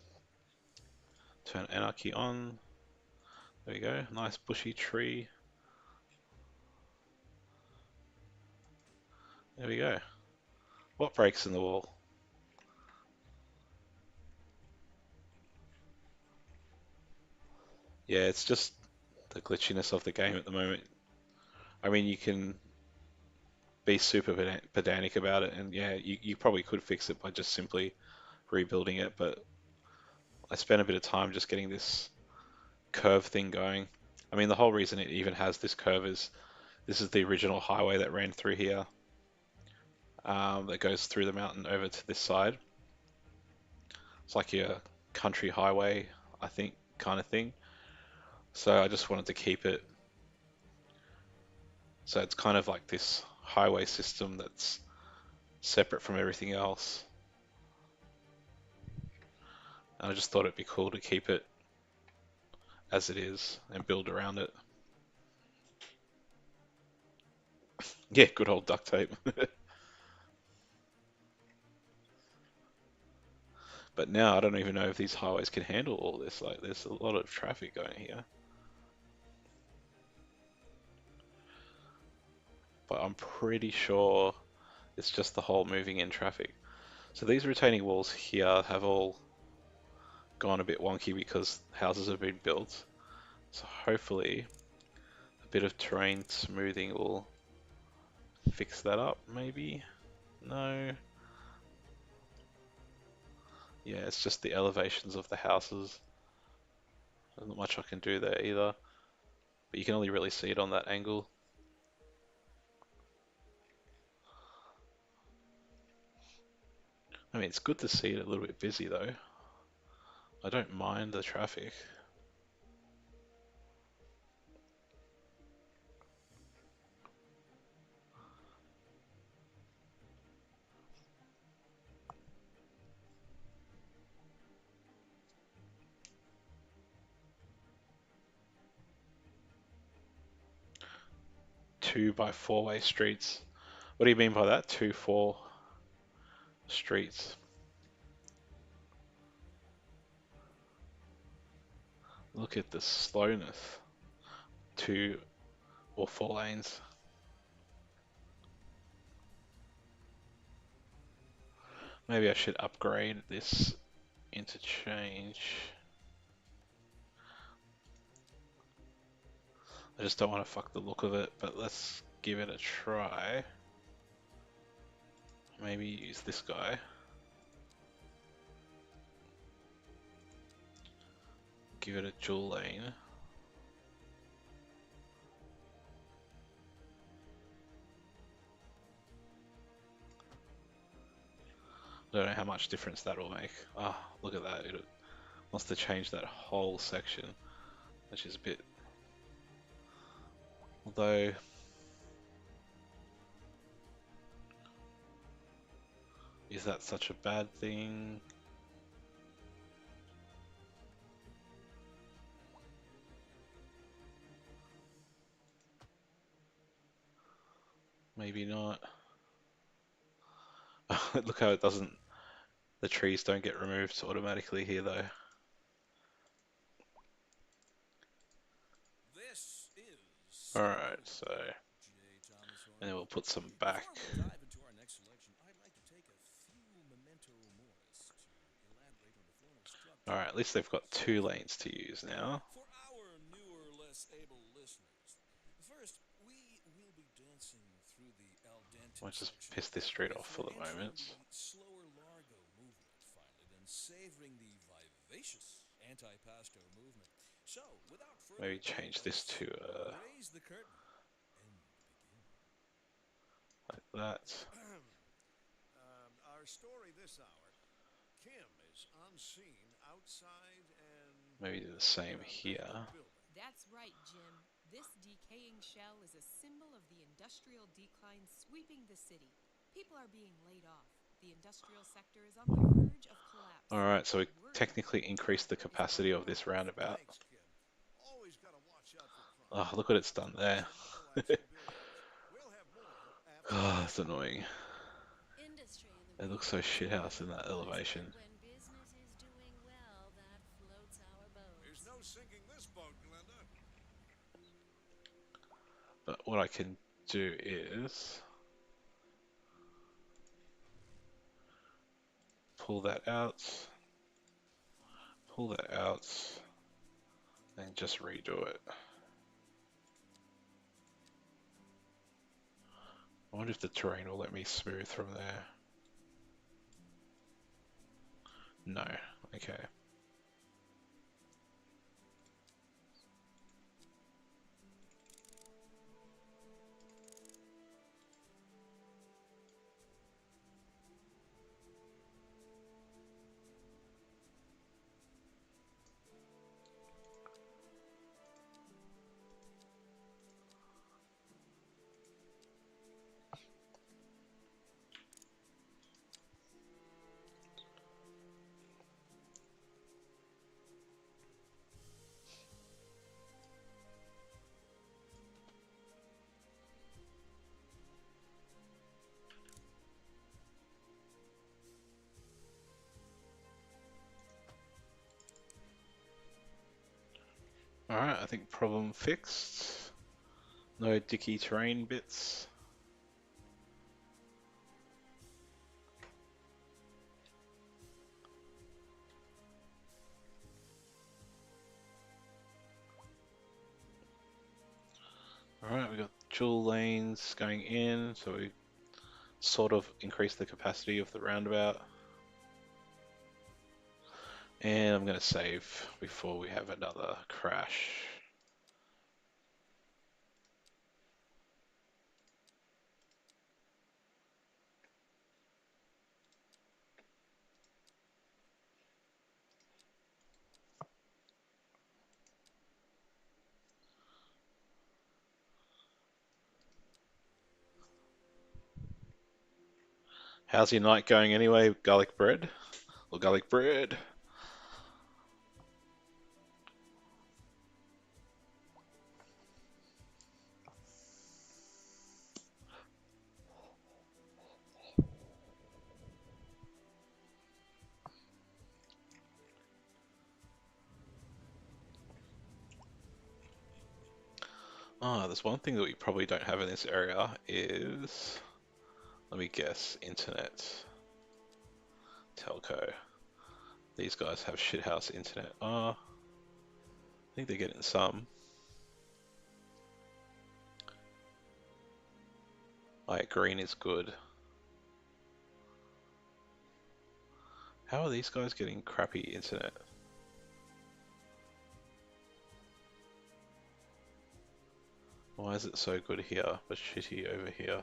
Turn anarchy on. There we go. Nice bushy tree. There we go. What breaks in the wall? Yeah, it's just the glitchiness of the game at the moment. I mean, you can be super pedantic about it, and yeah, you probably could fix it by just simply rebuilding it, but I spent a bit of time just getting this curve thing going. I mean, the whole reason it even has this curve is this is the original highway that ran through here, that goes through the mountain over to this side. It's like your country highway, I think, kind of thing. So I just wanted to keep it. So it's kind of like this highway system that's separate from everything else. And I just thought it'd be cool to keep it as it is and build around it. Yeah, good old duct tape. But now I don't even know if these highways can handle all this. Like, there's a lot of traffic going here. But I'm pretty sure it's just the whole moving in traffic. So these retaining walls here have all gone a bit wonky because houses have been built. So hopefully a bit of terrain smoothing will fix that up, maybe? No. Yeah, it's just the elevations of the houses. There's not much I can do there either. But you can only really see it on that angle. I mean, it's good to see it a little bit busy though. I don't mind the traffic. Two by four-way streets. What do you mean by that? 2-4 streets. Look at the slowness. 2 or 4 lanes. Maybe I should upgrade this interchange. I just don't want to fuck the look of it, but let's give it a try. Maybe use this guy. Give it a dual lane. I don't know how much difference that will make. Ah, look at that. It wants to change that whole section, which is a bit... Although... Is that such a bad thing? Maybe not. Look how it doesn't... The trees don't get removed automatically here though. This is Alright, Serenity. so... J. Thomas And then Horner. we'll put some back. Before we dive into our next selection, I'd like to take a few memento moris to elaborate on the flow of structure. Alright, at least they've got 2 lanes to use now. For our newer, less able listeners, first, we will be dancing through the al dente I'll just section piss this street off for before the entering moment. the slower largo movement, finally, then savoring the vivacious anti-pasto movement. So, without further Maybe ado, change this let's to raise the curtain and begin. like that. Our story this hour. Kim is on scene outside and Maybe do the same here. building. That's right, Jim. This decaying shell is a symbol of the industrial decline sweeping the city. People are being laid off. The industrial sector is on the verge of collapse. Alright, so we We're technically increased the capacity of this roundabout. Thanks, Kim. Always gotta watch out for Oh, crime. look what it's done there. Collapsing buildings. We'll have more after Oh, it's annoying. Industry in the It looks so region is shithouse in that one of those elevation. that when business is doing well, that floats our boats. There's no sinking this boat, Glenda. But what I can do is pull that out, and just redo it. I wonder if the terrain will let me smooth from there. No. Okay. Alright, I think problem fixed. No dicky terrain bits. Alright, we got dual lanes going in, so we sort of increase the capacity of the roundabout. And I'm going to save before we have another crash. How's your night going anyway? Garlic bread? Or garlic bread? Ah, there's one thing that we probably don't have in this area is, let me guess, internet. Telco. These guys have shithouse internet. Ah, I think they're getting some. Like, green is good. How are these guys getting crappy internet? Why is it so good here, but shitty over here?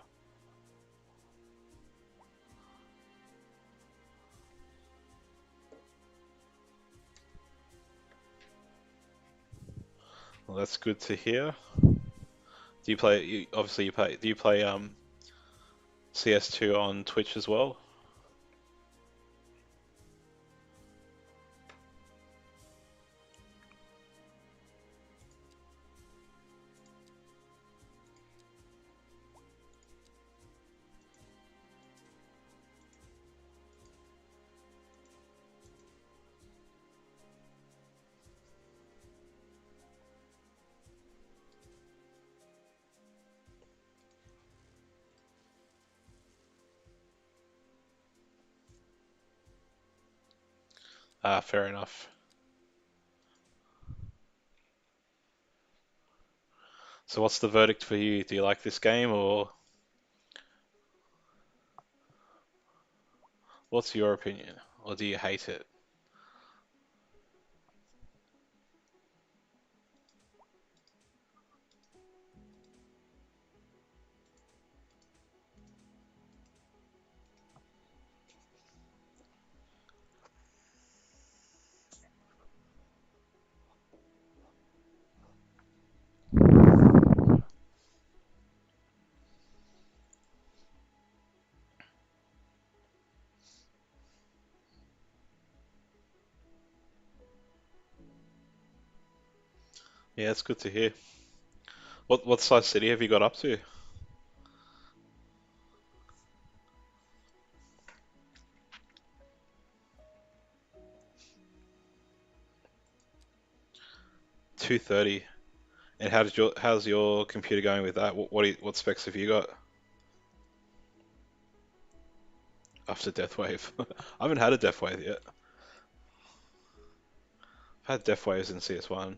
Well, that's good to hear. Do you play, obviously you play, do you play CS2 on Twitch as well? Ah, fair enough. So what's the verdict for you? Do you like this game or what's your opinion? Or do you hate it? Yeah, it's good to hear. What size city have you got up to? $230. And how's your computer going with that? What specs have you got after Deathwave? I haven't had a Deathwave yet. I've had Deathwaves in CS1.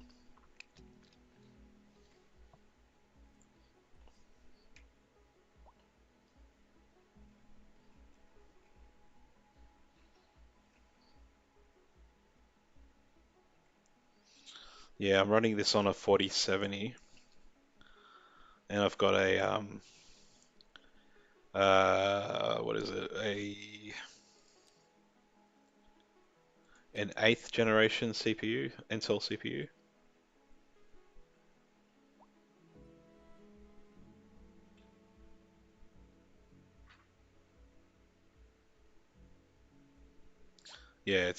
Yeah, I'm running this on a 4070, and I've got a what is it? An eighth generation CPU, Intel CPU. Yeah,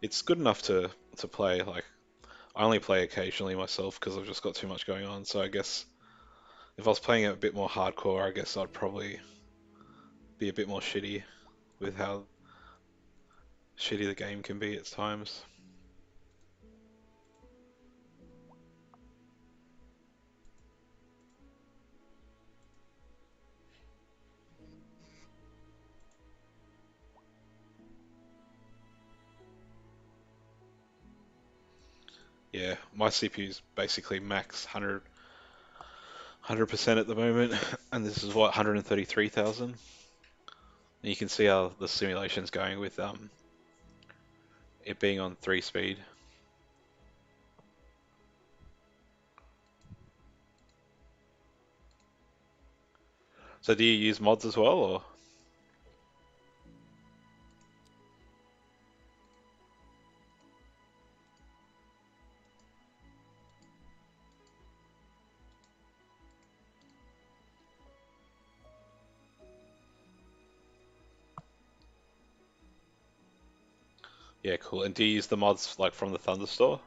it's good enough to play. Like I only play occasionally myself because I've just got too much going on. So I guess if I was playing it a bit more hardcore, I guess I'd probably be a bit more shitty with how shitty the game can be at times. Yeah, my CPU's basically max 100% at the moment, and this is what 133,000. And you can see how the simulation's going with it being on 3 speed. So do you use mods as well, or? Yeah, cool. And do you use the mods like from the Thunderstore?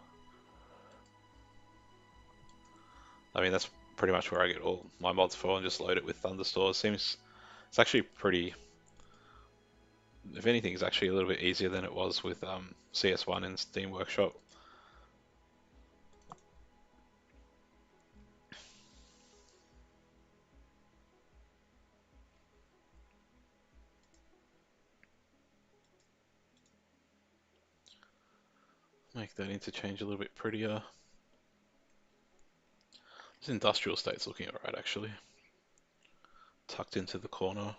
I mean, that's pretty much where I get all my mods for, and just load it with Thunderstore. It seems it's actually pretty. If anything, it's actually a little bit easier than it was with CS1 and Steam Workshop. Make that interchange a little bit prettier. This industrial state's looking alright, actually. Tucked into the corner.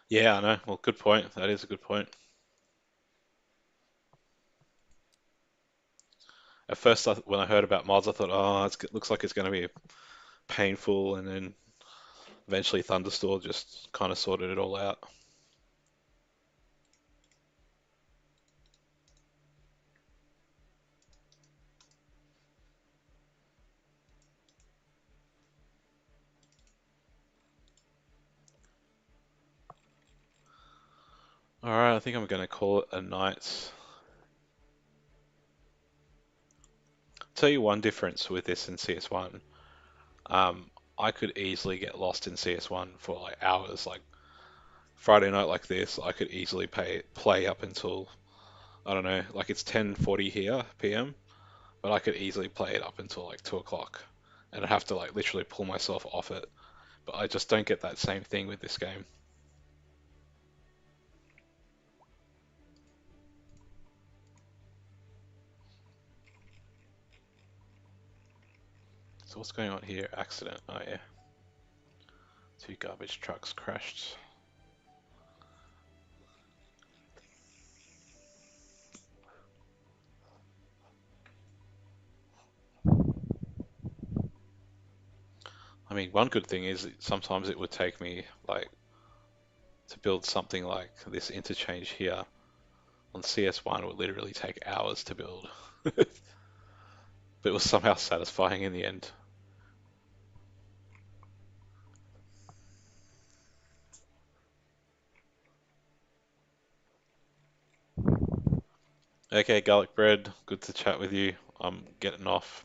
Yeah, I know. Well, good point. That is a good point. At first, when I heard about mods, I thought, oh, it looks like it's going to be painful, and then eventually Thunderstore just kind of sorted it all out. Alright, I think I'm going to call it a night. Tell you one difference with this and CS1. I could easily get lost in CS1 for like hours. Like Friday night like this, I could easily play up until, I don't know, like it's 10:40 here PM, but I could easily play it up until like 2 o'clock, and I'd have to like literally pull myself off it. But I just don't get that same thing with this game. So what's going on here? Accident. Oh yeah, 2 garbage trucks crashed. I mean, one good thing is sometimes it would take me like to build something like this interchange here on CS1 would literally take hours to build. But it was somehow satisfying in the end. Okay, garlic bread, good to chat with you. I'm getting off.